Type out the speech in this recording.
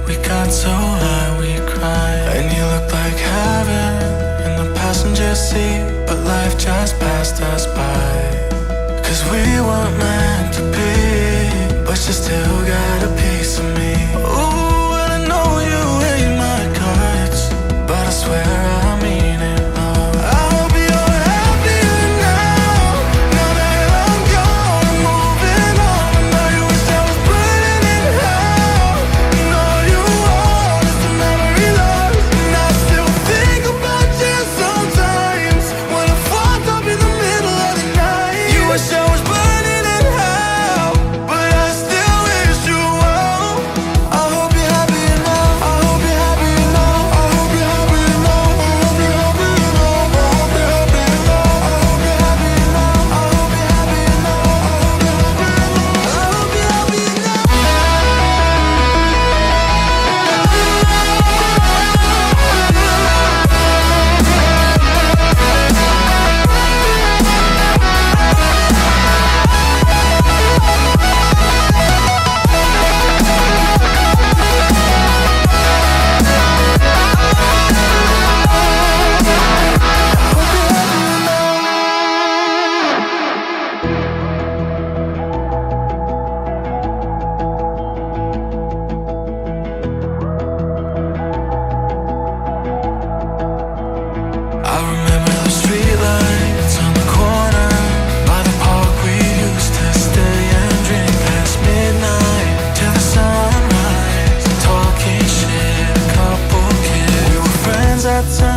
We got so high, we cried. And you looked like heaven in the passenger seat, but life just passed us by. 'Cause we weren't meant to be, but you still got a piece of me. Ooh, and I know you hate my guts, but I swear I mean it, love. I hope you're happier now, now that I'm gone and moving on. I know you wish I was burning in hell, and all you want is the memory lost. And I still think about you sometimes, when I fucked up in the middle of the night. You wish I was burning in hell, but I still wish you well. I hope you're happy now, I hope you're happy now, I hope you're happy now, I hope you're happy now, I hope you're happy now, I hope you're happy now, I hope you're happy now, I hope you're happy now, I hope you're happy I remember the streetlights on the corner by the park. We used to stay and drink past midnight till the sunrise, talking shit, couple kids. We were friends at times.